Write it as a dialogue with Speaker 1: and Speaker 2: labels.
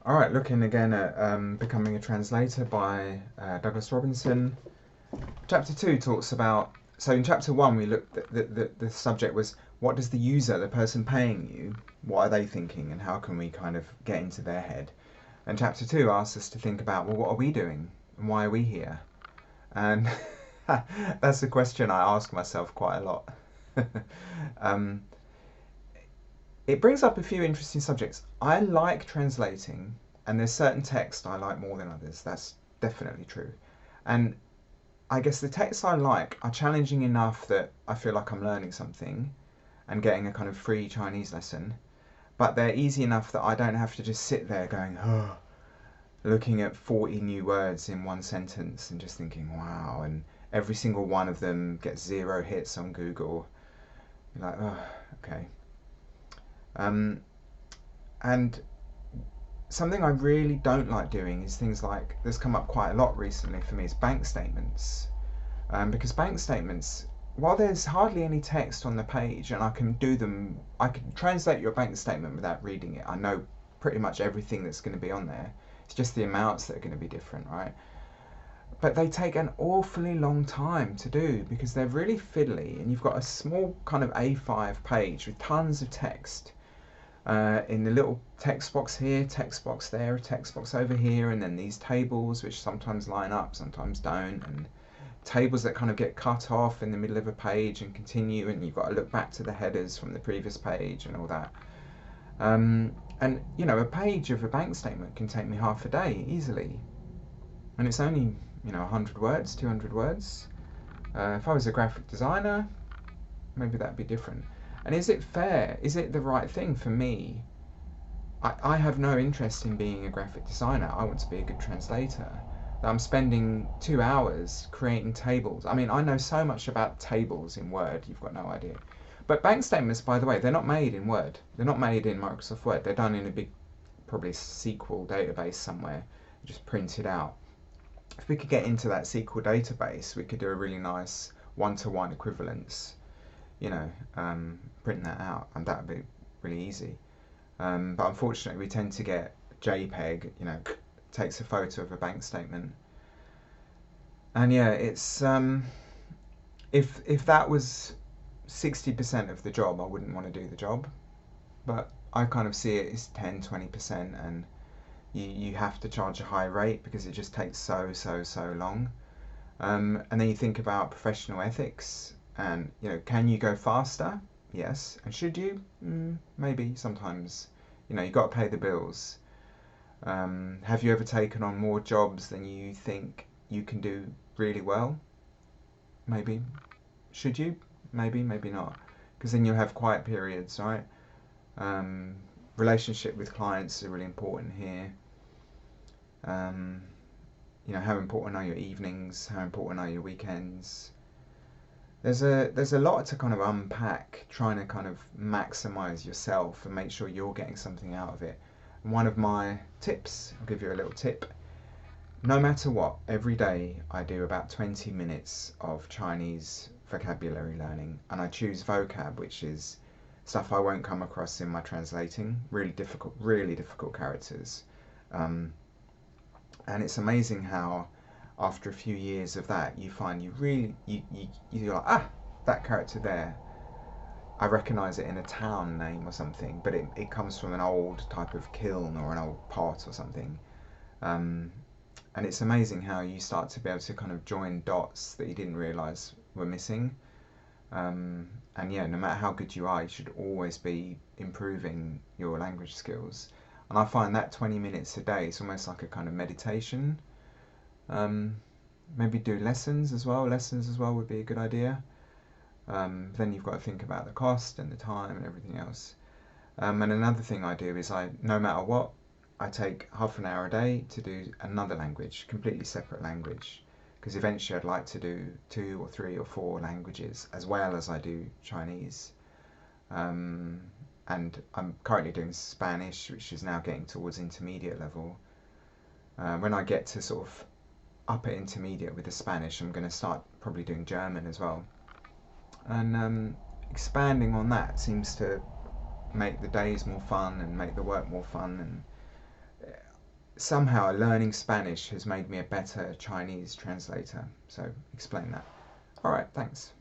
Speaker 1: All right, looking again at Becoming a Translator by Douglas Robinson. Chapter 2 talks about, so in chapter 1 we looked at the subject was what does the user, the person paying you, what are they thinking and how can we kind of get into their head? And chapter 2 asks us to think about, well, what are we doing and why are we here? And that's a question I ask myself quite a lot. um, it brings up a few interesting subjects. I like translating, and there's certain text I like more than others. That's definitely true. And I guess the texts I like are challenging enough that I feel like I'm learning something and getting a kind of free Chinese lesson, but they're easy enough that I don't have to just sit there going, oh, looking at 40 new words in one sentence and just thinking, wow, and every single one of them gets 0 hits on Google. You're like, oh, okay. Um, and something I really don't like doing is things like, that's come up quite a lot recently for me, is bank statements. Because bank statements, while there's hardly any text on the page and I can do them, I can translate your bank statement without reading it. I know pretty much everything that's going to be on there. It's just the amounts that are going to be different, right? But they take an awfully long time to do because they're really fiddly and you've got a small kind of A5 page with tons of text. In the little text box here, text box there, text box over here, and then these tables which sometimes line up, sometimes don't, and tables that kind of get cut off in the middle of a page and continue, and you've got to look back to the headers from the previous page and all that. And you know, a page of a bank statement can take me half a day easily, and it's only 100 words, 200 words. If I was a graphic designer, maybe that'd be different. And is it fair? Is it the right thing for me? I have no interest in being a graphic designer. I want to be a good translator. That I'm spending 2 hours creating tables. I mean, I know so much about tables in Word, you've got no idea. But bank statements, by the way, they're not made in Word. They're not made in Microsoft Word. They're done in a big, probably SQL database somewhere, just printed out. If we could get into that SQL database, we could do a really nice one-to-one equivalence, print that out, and that would be really easy. But unfortunately, we tend to get JPEG, takes a photo of a bank statement. And yeah, it's if that was 60% of the job, I wouldn't want to do the job. But I kind of see it as 10-20%, and you have to charge a high rate because it just takes so long. And then you think about professional ethics, and can you go faster? Yes. And should you? Maybe sometimes. You've got to pay the bills. Have you ever taken on more jobs than you think you can do really well? Maybe. Should you? Maybe, maybe not. Because then you'll have quiet periods, right? Um, Relationship with clients are really important here. Um, how important are your evenings? How important are your weekends? There's a lot to kind of unpack, trying to kind of maximize yourself and make sure you're getting something out of it. And one of my tips, I'll give you a little tip. No matter what, every day I do about 20 minutes of Chinese vocabulary learning, and I choose vocab, which is stuff I won't come across in my translating, really difficult characters. Um, and it's amazing how after a few years of that you find you're like, that character there, I recognise it in a town name or something, but it comes from an old type of kiln or an old pot or something. um, and it's amazing how you start to be able to kind of join dots that you didn't realise were missing. And yeah, no matter how good you are, you should always be improving your language skills. And I find that 20 minutes a day is almost like a kind of meditation. Um, Maybe do lessons as well. Lessons as well would be a good idea. Then you've got to think about the cost and the time and everything else. And another thing I do is no matter what, I take half an hour a day to do another language, completely separate language, because eventually I'd like to do 2 or 3 or 4 languages as well as I do Chinese. And I'm currently doing Spanish, which is now getting towards intermediate level. When I get to sort of upper intermediate with the Spanish, I'm going to start probably doing German as well. And expanding on that seems to make the days more fun and make the work more fun. And somehow learning Spanish has made me a better Chinese translator. So explain that. All right, thanks.